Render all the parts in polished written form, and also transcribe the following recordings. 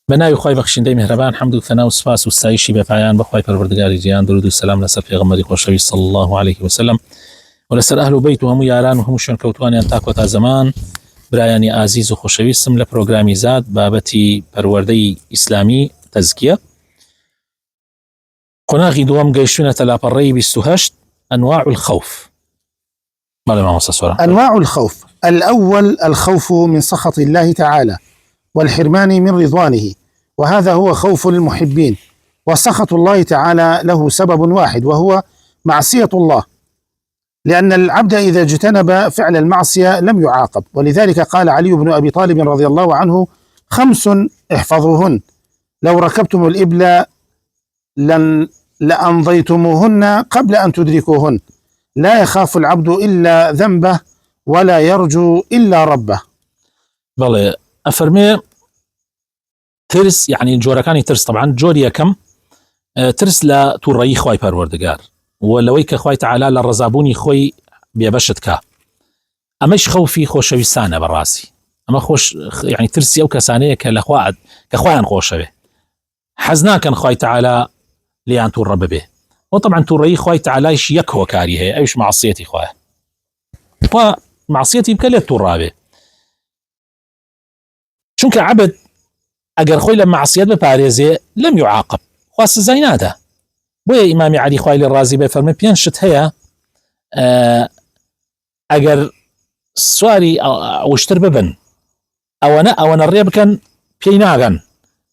بناوی خوای بەخشندەی میهرەبان حەمد و ثەنا و سوپاس و ستایشی بە پایان بەخوای پەروەردگاری جیهان، درود و سەلام لەسەر پێغەمبەری خۆشەویست صلی الله عليه وسلم و لەسەر ئەهل و بەیت و هەموو یاران و هەموو شوێنکەوتوانیان تا کۆتا زەمان. برایانی ئازیز و خۆشەویستم لە پرۆگرامی زاد بابەتی پەروەردەی ئیسلامی تەزکیە قۆناغی دووەم گەیشتوونەتە لاپەڕەی 28 أنواع الخوف. أنواع الخوف: الأول الخوف من سخط الله تعالى والحرمان من رضوانه، وهذا هو خوف المحبين، وسخط الله تعالى له سبب واحد وهو معصية الله، لأن العبد إذا اجتنب فعل المعصية لم يعاقب، ولذلك قال علي بن أبي طالب رضي الله عنه: 5 احفظوهن، لو ركبتم الإبل لأنضيتموهن قبل أن تدركوهن، لا يخاف العبد إلا ذنبه ولا يرجو إلا ربه. بەڵێ ئەفەرمێ ترس، يعني جۆرەکانی ترس طبعا جۆری یەکەم ترس لە تووڕەیی خوای پەروەردگار و لەوەی کە خوای تەعالا لە ڕەزابوونی خۆی بێبەشت کا. ئەمەش خەوفی خۆشەویستانە بەڕاستی. ئەمە خۆش يعني ترسی ئەو کەسانەیە کە لە کە خۆیان خۆشەوێ، حەز ناکەن خوای تەعالا لیان تووڕە ببێ. وطبعا تووڕەیی خوای تەعالایش یەک هۆکاری هەیە، ئەوش معسیەتی خوایە، خوا معسیەتی بکە لێت تووڕابێ. چونکە عەبد ئەگەر خۆی لە معسیەت بپارێزێ لەم يعاقب، خوا سزای نادا. بۆیە ئیمامی عەلی خوای لێ ڕازی بێ فەرمێ 5 شت هەیە ئەگەر سواری وشتر ببن ئەوەنە ڕێ بکەن پێی ناگەن.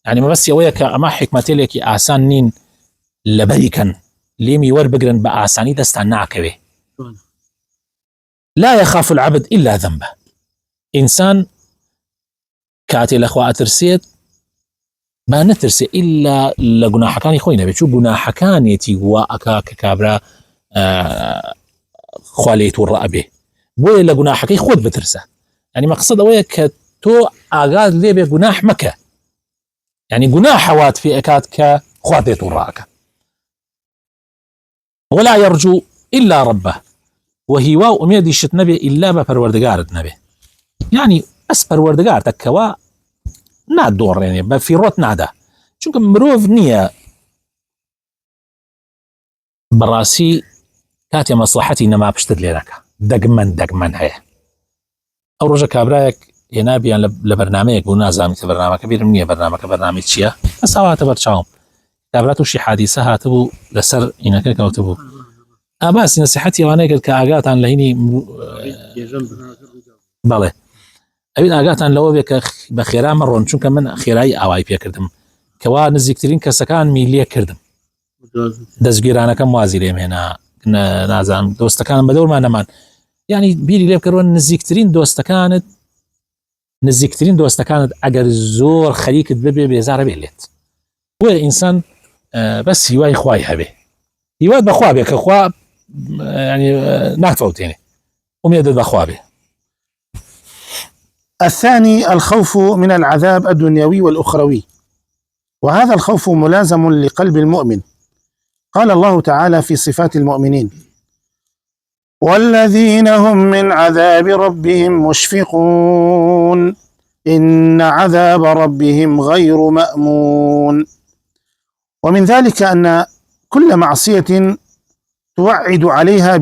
يعني مەبەستی ئەوەیە کە ئەمە حکمەتێکی ئاسان نین لەبەریکەن لێمی وەربگرن بە ئاسانی دەستان ناکەوێ. لا يخاف العبد إلا ذنبه. ئینسان کاتێ لەخوا ئەترسێت با نەترسێ ئیلا لە گوناحەکانی خۆی نەبێت، چوو گوناحەکانێتی وا ئەکا کە کابرا خوا لێی تووڕە ئەبێ، بۆیە لە گوناحەکەی خۆت بترسە. يعني مەقسەد ئەوەیە کە تۆ ئاگات لێبێ گوناح مەکە، يعني گوناح حەوات پێ ئەکات کە خوا لێی تووڕە ئەکا. ولا يرجو إلا ربه، وهیوا و ئومێدی شت نەبێ ئیلا بە پەروەردگارت نەبێ. يعني ئەس پەروەردگار دەکەوە نادۆڕێنێ، بە فیڕۆت نادا، چونکە مرۆڤ نییە بەڕاستی کاتێ مەسلحەتی نەما پشتت لێ نەکا، دەگمەن هەیە. ئەو ڕۆژە کابرایەک هێنابیان لە بەرنامەیەک بوو، نازانیت بەرنامەکە بیرم نییە بەرنامەی چییە، ئەساواتە بەرچاوم کابرا تووشی حادیسە هاتبوو لەسەر ئینەکە کەوتبوو، ئاباسی نەسیحەتی ئەوانەیە کرد کە ئاگاتان لە هینی بەڵێ ئەوین ئاگاتان لەوە بێ کە بە خێرا مەڕۆن، چونکە من خێرایی ئاوای پێکردم کەوا نزیکترین کەسەکان میلێ کردم، دەستگیرانەکەم وازی لێم هێنا، نازانم دۆستەکانم بە دەورمان نەمان. يعني بیری لێ بکەوە نزیکترین دۆستەکانت ئەگەر زۆر خەریکت ببێ بێزارە بێ لێت. بۆیە ئینسان بەس هیوای خوای هەبێ، هیوات بەخوا بێ کە خوا يعني ناتفەوتێنێ، ئومێدت بەخوا بێ. الثاني الخوف من العذاب الدنيوي والأخروي، وهذا الخوف ملازم لقلب المؤمن. قال الله تعالى في صفات المؤمنين: والذين هم من عذاب ربهم مشفقون إن عذاب ربهم غير مأمون. ومن ذلك أن كل معصية توعد عليها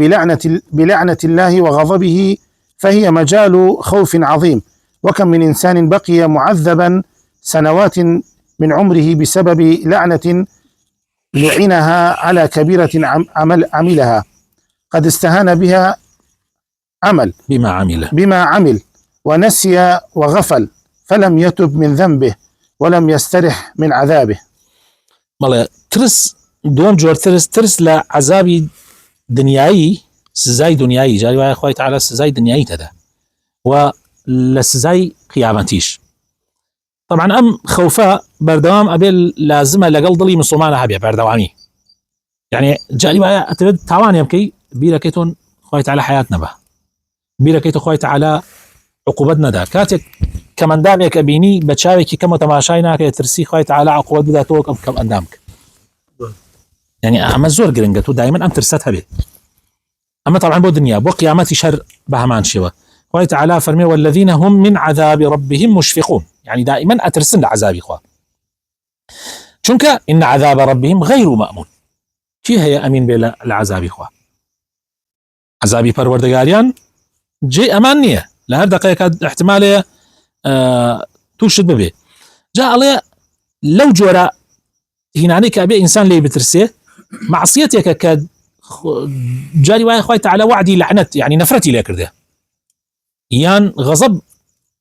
بلعنة الله وغضبه فهي مجال خوف عظيم، وكم من إنسان بقي معذبا سنوات من عمره بسبب لعنة لعنها على كبيرة عملها، قد استهان بها بما عمل ونسي وغفل، فلم يتب من ذنبه ولم يسترح من عذابه. بەڵێ ترس دوم جۆر ترس لە عەزابی دنیایی، سزای دنیایی، جاری وایە خوای تەعالا سزای دنیایی تەدا و لە سزای قیامەتیش. طبعا ئەم خەوفە بەردەوام ئەبێ لازمە لەگەڵ دڵی مسلمانە هەبێ بەردەوامی. يعني جاری وایە ئەتەوێت تاوانێ بکەی بیرەکەی تۆن خوای تەعالا حیات نەبە، بیرەکەیتە خوای تەعالا عقوبەت نەدا. کاتێک کە مەندامێکە بینی بە چاوێکی کەم و تەماشای ناکەێت ترسی خوای تەعالا عقوبەت بداتەوە کەم ئەندام بکە. يعني ئەمە زۆر گرنگە، تۆ دایمەن ئەم ترسەت هەبێ. ئەمە طبعا بۆ دنیا، بۆ قیامەتی شەر بە هەمان شێوە. خوای تەعالا فەرمێ: والذين هم من عذاب ربهم مشفقون، يعني دائما ئەترسن لە عەزابی خوا. چونکە إن عذاب ربهم غير مأمون. چی هەیە ئەمین بێ لە عذابی خوا؟ عذابی پەروەردگاریان جێ ئەمان نییە، لە هەر دقەیەکە احتمالێ تووشت ببێ. جا ئەڵێ لەو جۆرە هینانەی کە ئەبێ ئینسان لێی بترسێ، معسیەتێکە کە جاری وایە خوای تەعالا وعدی لعنەت یعنی نەفرەتی لێ کردێ، یان غەزەب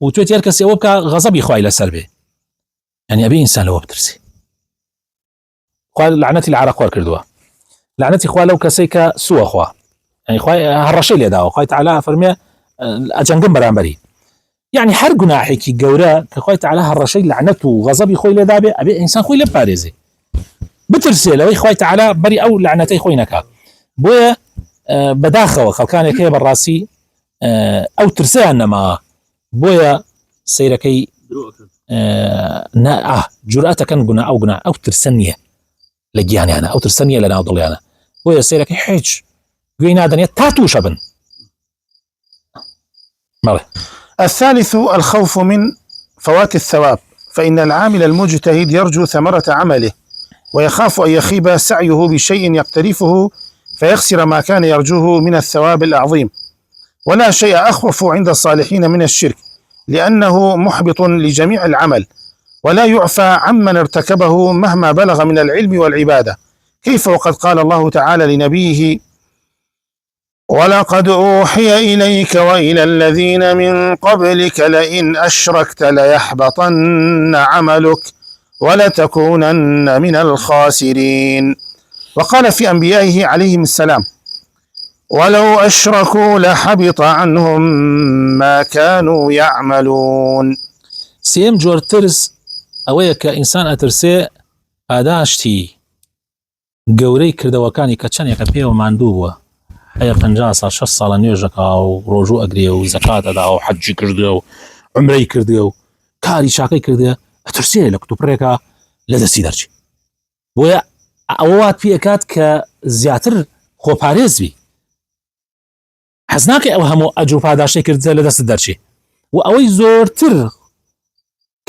و توێت هەر کەسێ ئەوە بکە غەزەبی خوای لەسەر بێ، یعنی ئەبێ ئینسان لەوە بترسێ. خوا لعنەتی لە عەرەق وەرکردووە، لعنەتی خوا لەو کەسەی کە سووە خوا، یعنی خوای هەڕەشەی لێداوە، خوای تەعالا فەرمێ ئەجەنگم بەرامبەری. یعنی هەر گوناحێکی گەورە کە خوای تەعالا هەڕەشەی لعنەت و غەزەبی خۆی لێدا بێ، ئەبێ ئینسان خۆی لێ بپارێزێ، بترسێ لەوەی خوای تەعالا بەری ئەو لعنەتەی خۆی نەکات. بۆیە بەداخەوە خەڵکانێک هەیە بەڕاستی ئەو ترسیان نەما، بۆیە سەیرەکەی جورئەتەکەن گونا ئەو گونا ئەو ترسە نییە لە گیانیانە، ئەو ترسە نییە لە ناو دڵیانە، بۆیە سەیرەکەی هیچ گوێی نادەنێت تا تووشە بن. الثالث الخوف من فوات الثواب، فإن العامل المجتهد يرجو ثمرة عمله ويخاف أن يخيب سعيه بشيء يقترفه فيخسر ما كان يرجوه من الثواب العظيم. ولا شيء أخوف عند الصالحين من الشرك، لأنه محبط لجميع العمل، ولا يعفى عمن ارتكبه مهما بلغ من العلم والعبادة. كيف وقد قال الله تعالى لنبيه: ولقد أوحي إليك وإلى الذين من قبلك لئن أشركت ليحبطن عملك ولتكونن من الخاسرين. وقال في أنبيائه عليهم السلام: ولو أشركوا لحبط عنهم ما كانوا يعملون. سيم جور ترس ئەوەیە کە ئینسان ئەترسێ ئاداشتی گەورەی کردەوەکانی کە چەندێکە پێوە ماندوو بووە، هەیە 50 ساڵ 6 ساڵە نوێژەکە و ڕۆژوو ئەگرێ و زەکات ئەدا و حەجی کردێ و عومرەی کردێ و کاری چاکەی کردێ، ئەترسێ لە کتوپڕێکە لە دەستی دەرچێ. بۆیە ئەوەوات پێکات کە زیاتر خۆپارێز بی، حەز ناکەی ئەو هەموو ئەجر و پاداشتەی کردە لە دەست دەرچێ، و ئەوەی زۆرتر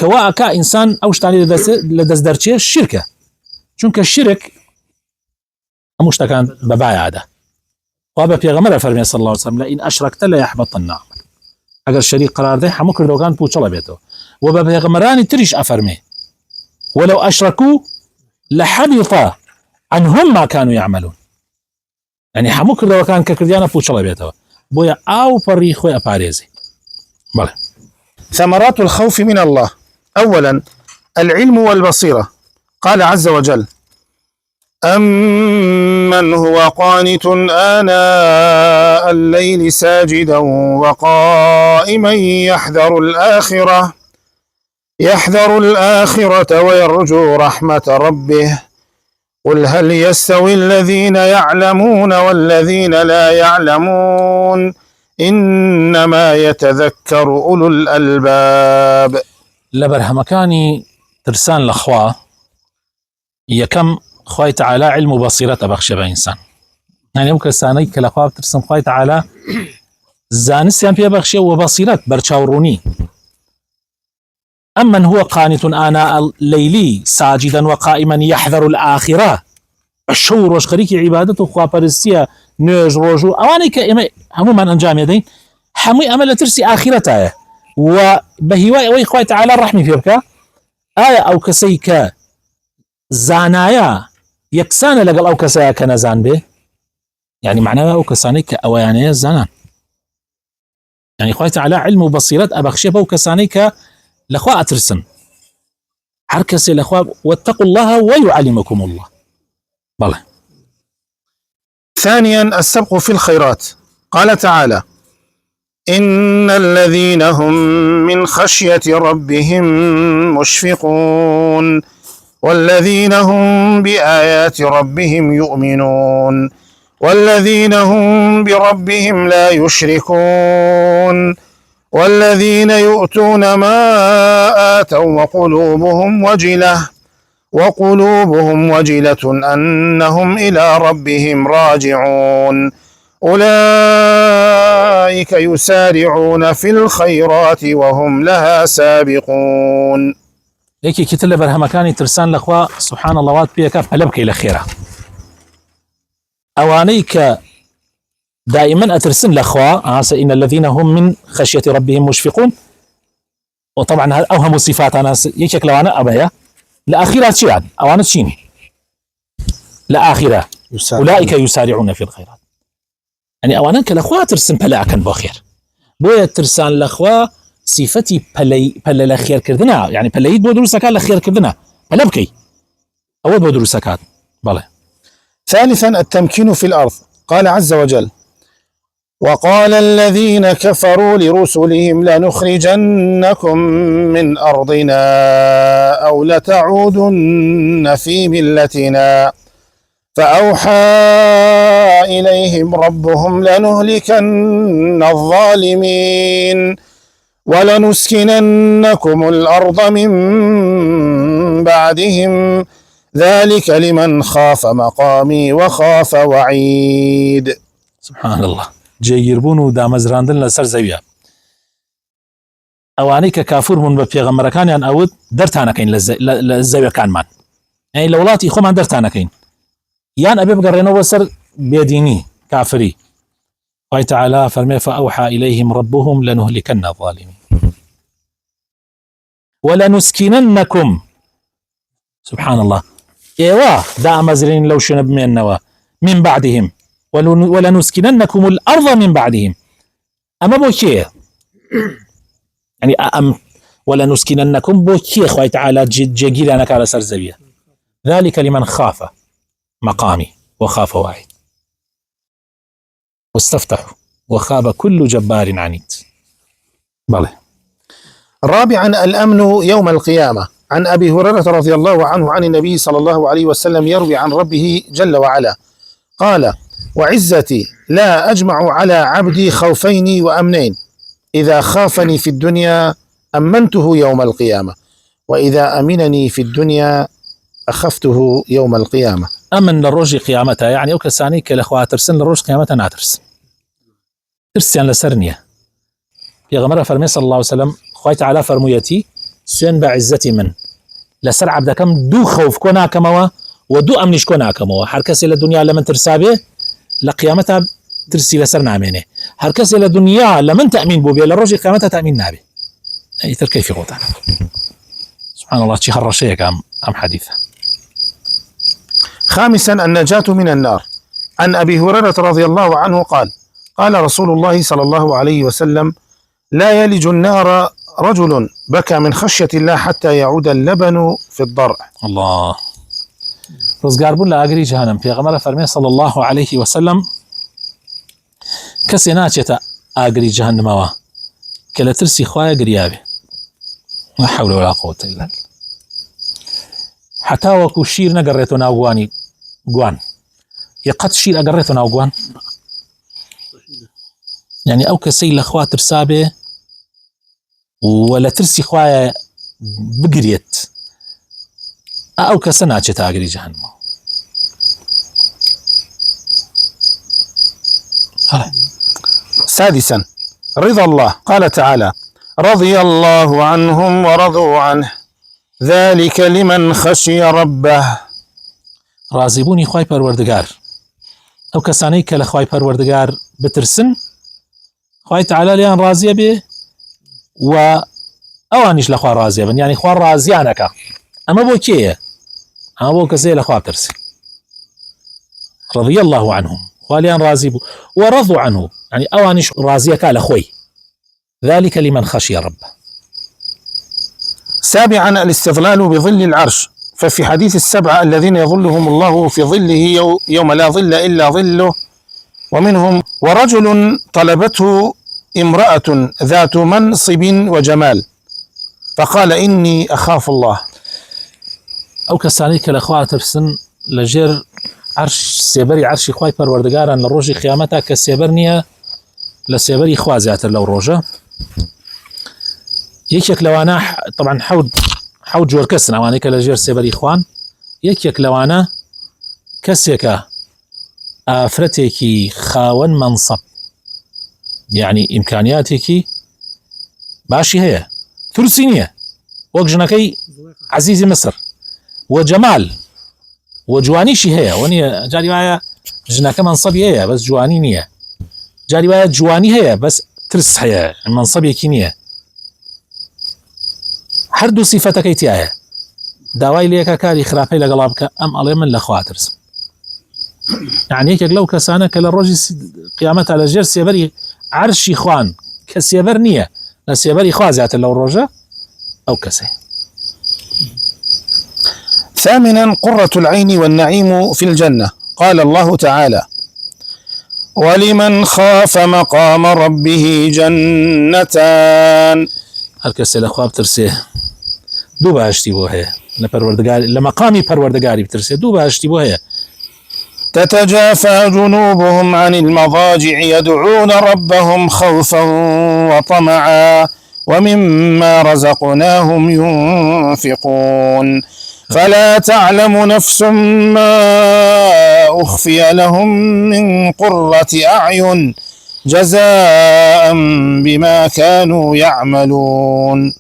کەوا ئەکا ئینسان ئەو شتانی لە دەست دەرچێ شرکە، چونکە شرک هەموو شتەکان بەبایەدا. وا بە پێغەمبەر فەرمێ صلی الله علیه وسلم: لئن أشركت ليحبطن عملك. ئەگەر شەریک قرار دەی هەموو کردەوەکان پوچەڵە بێتەوە. و بە پێغەمبەرانی تریش ئەفەرمێ: ولو أشركوا لحبط عنهم ما كانوا يعملون. يعني هەموو کردەوەکان کە کردیانە پوچەڵە بێتەوە. بۆیە ئاو پەڕی خۆی ئەپارێزێ. بەڵێ. ثمرات الخوف من الله: أولا العلم والبصيرة. قال عز وجل: أمن هو قانت آناء الليل ساجدا وقائما يحذر الآخرة ويرجو رحمة ربه قل هل يستوي الذين يعلمون والذين لا يعلمون إنما يتذكر أولو الألباب. لبرهمكاني ترسان لخوا يكم خوای تعالی علم و بصیرت ئەبەخشێ بە ئینسان، یعنی ئەو کەسانەی کە لە خوا بترسن خوای تعالی زانستیان پێ بەخشێ و بەصیرەت بەرچاوڕوونی. أمن هو قانت آناء الليل ساجدا وقائما يحذر الآخرة، الشو ڕۆژ خەریکی عیبادەت و خواپەرستیە، نوێژ ڕۆژ و ئەوانەی کە ئێمە هەمومان ئەنجام دەین، هەمووی ئەمە لە ترسی ئاخرەتایە و بە هیوای ئەوەی خوای تعالی ڕەحمی پێ بکە. ئایا ئەو کەسەی کە زانایە یەکسانە لەگەڵ ئەو کەسەیە کە نەزان بێ؟ یعنی معناوە ئەو کەسانەی کە ئەوەیانەیە زانان، یعنی خوای تعالی علم و بەصیرەت ئەبەخشێ بەو کەسانەی کە لەخوا ئەترسن. هەر کەسێ لەخوا واتقوا الله ويعلمكم الله. بەڵێ. ثانيا السبق في الخيرات. قال تعالى: إن الذين هم من خشية ربهم مشفقون والذين هم بآيات ربهم يؤمنون والذين هم بربهم لا يشركون والذين يؤتون ما آتوا وقلوبهم وجلة أنهم إلى ربهم راجعون أولئك يسارعون في الخيرات وهم لها سابقون. یەکێکی تر لە بەرهەمەکانی ترسان لەخوا سبحان الله وات پێەکە پەلە بکەی لە خێرا. ئەوانەی کە دائما أترسن لأخوة إن الذين هم من خشية ربهم مشفقون، وطبعا أوهم صفات أنا يشك لو أنا أبايا لآخرة شيئا أو أنا تشيني لآخرة أولئك يسارعون في الخيرات. يعني أو أنا كالأخوة ترسن بلا كان بخير بويا ترسان الأخوة صفتي بلا لخير كردنا، يعني بلا يد بودروسا كان لخير كردنا بلا بكي أول بودروسا كان بلا. ثالثا التمكين في الأرض. قال عز وجل: وقال الذين كفروا لرسلهم لنخرجنكم من أرضنا أو لتعودن في ملتنا فأوحى إليهم ربهم لنهلكن الظالمين ولنسكننكم الأرض من بعدهم ذلك لمن خاف مقامي وخاف وعيد. سبحان الله. جێگیربوون و دامەزراندن لەسەر زەویە. ئەوانەی کە کافور بوون بە پێغەمبەرەکانیان ئەوت دەرتانەکەین لە زەویەکانمان، یعنی لە وڵاتی خۆمان دەرتانەکەین، یان ئەبێ بگەڕێنەوە سەر بێدینی کافری. خوای تەعالا فەرمێ فأوحى إليهم ربهم لنهلكن الظالمين ولنسكننكم. سبحان الله. ئێوە دامەزرین لەو شوێنە بمێننەوە من بعدهم ولنسكننكم الأرض من بعدهم. أما بوكيه يعني ولنسكننكم بوكيه خوي تعالى جيجيل أنا كارا سرزبية ذلك لمن خاف مقامي وخاف وعيد واستفتحوا وخاب كل جبار عنيد. بله. رابعا الأمن يوم القيامة. عن أبي هريرة رضي الله عنه عن النبي صلى الله عليه وسلم يروي عن ربه جل وعلا قال: وعزتي لا أجمع على عبدي خوفين وأمنين، إذا خافني في الدنيا أمنته يوم القيامة، وإذا أمنني في الدنيا أخفته يوم القيامة. أمن للروج قيامتها يعني أو كساني كالأخوة ترسن للروج قيامتها ناترس ترسيان لسرنية. في غمرة فرمي صلى الله عليه وسلم خوي تعالى فرميتي سين بعزتي من لسر عبدكم دو خوف كونا كموا ودو أمنش كونا كموا. حركس إلى الدنيا لمن ترسابه لقيامتها ترسي لسر نامينه، هركس إلى الدنيا لمن تأمين بوبي للرجل قيامتها تأمين نابي. أي تركي في غوطة. سبحان الله شي هالرشيك أم حديثة. خامسا النجاة من النار. عن أبي هريرة رضي الله عنه قال: قال رسول الله صلى الله عليه وسلم: لا يلج النار رجل بكى من خشية الله حتى يعود اللبن في الضرع. الله. رزقار بولا أجري جهنم. في غمرة فرمي صلى الله عليه وسلم كسيناتشة أجري جهنم كلا ترسي خوايا قريابي لا حول ولا قوة إلا بالله. حتى وكو شير نقريتنا أغواني قوان يقد شير أقريتنا أغوان يعني أو كسي لأخوات ترسابي ولا ترسي خوايا بقريت أو كسناتشة تاقري جهنم. سادسا رضا الله. قال تعالى: رضي الله عنهم ورضوا عنه ذلك لمن خشي ربه. رازيبوني خواي پروردگار أو كساني كلا خواي پروردگار بترسن خواي تعالى ليان راضية به و أوانيش لخوا راضية بن يعني خوا راضيانك أما بو كيه أما بو كسي لخوا بترسن. رضي الله عنهم خواليان راضي ورضوا عنه يعني أوانيش راضية كالأخوي ذلك لمن خشي ربه. سابعا الاستظلال بظل العرش. ففي حديث السبعة الذين يظلهم الله في ظله يوم لا ظل إلا ظله ومنهم ورجل طلبته امرأة ذات منصب وجمال فقال إني أخاف الله. أو كسانيك الأخوة ترسن لجير عرش سيبري عرشي خواي پروردگاران لروجي خيامتا كسيبرنيا لسيبري خوا زياتر لو روجه يكيك لوانا طبعا حود جور كسنا وانيك لجير سيبري خوان يكيك لوانا كسيكا آفرتيكي خاون منصب يعني إمكانياتيكي باشي هي ثلثينية وقجنكي عزيزي مصر وجمال وجوانيشي هي وني جاري ويا جنا كمان صبي هي بس جواني نية جاري ويا جواني هي بس ترس هي منصبي كينية هردو صفتك ايتياها داوای لێکە کاری خراپەی لەگەڵا بکە ئەم ئەڵێ من لەخوا ترسم يعني یەکێک لەو کەسانە کە لە ڕۆژی قیامەتە لە ژێر سێبەری عەرشی خوان کە سێبەر نییە لە سێبەری خوا زیاتر لەو ڕۆژە ئەو کەسەیە. ثامنا قرة العين والنعيم في الجنة. قال الله تعالى: ولمن خاف مقام ربه جنتان. هەر کەسێ لەخوا بترسێ دوو باشتی بۆ هەیە لە مەقامی پەروەردگاری بترسێ دوو باشتی بۆ هەیە. تتجافى جنوبهم عن المضاجع يدعون ربهم خوفا وطمعا ومما رزقناهم ينفقون فلا تعلم نفس ما أخفي لهم من قرة أعين جزاء بما كانوا يعملون.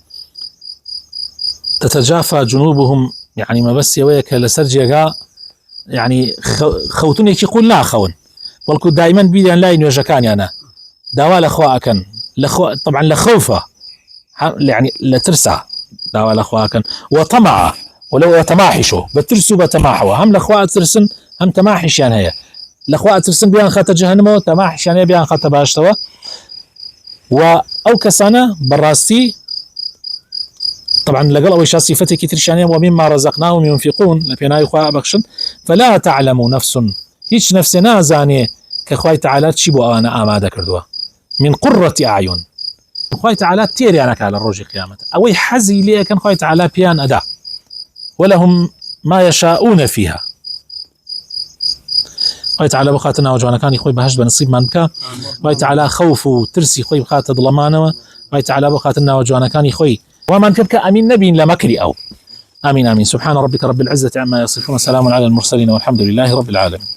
تتجافى جنوبهم يعني ما بس يويك لسرجيقا يعني خوتوني يقول لا خون بلكو دائما بيدان لا ينوجكاني أنا داوا لأخواكن طبعا لخوفة يعني لترسى داوا لأخواكن وطمع ولو يتماحشوا بترسوا بتماحوا هم لأخوات ترسن هم تماحش يعني هي لأخوات ترسن بيان خاطر جهنم وتماحش يعني بيان خاطر باشتوا أو كسانة براستي طبعا لقل أول شيء صفتي كتير شانية ومما رزقناهم ينفقون لبينا يخوا بخشن فلا تعلم نفس هيش نفسنا زانية كخواي تعالى تشيبو أنا آمادة كردوا من قرة أعين خواي تعالى تيري أنا على الرجل قيامة أوي حزي لي كان خواي تعالى بيان أداء ولهم ما يشاءون فيها. خواي تعالى بخاتنا وجوانا كان يخوي بهش بنصيب من بكا خواي تعالى خوف وترسي خوي بخات ظلمانه خواي تعالى بخاتنا وجوانا كان يخوي ومن كبك أمين نبي لمكري أو آمين آمين. سبحان ربك رب العزة عما يصفون، سلام على المرسلين والحمد لله رب العالمين.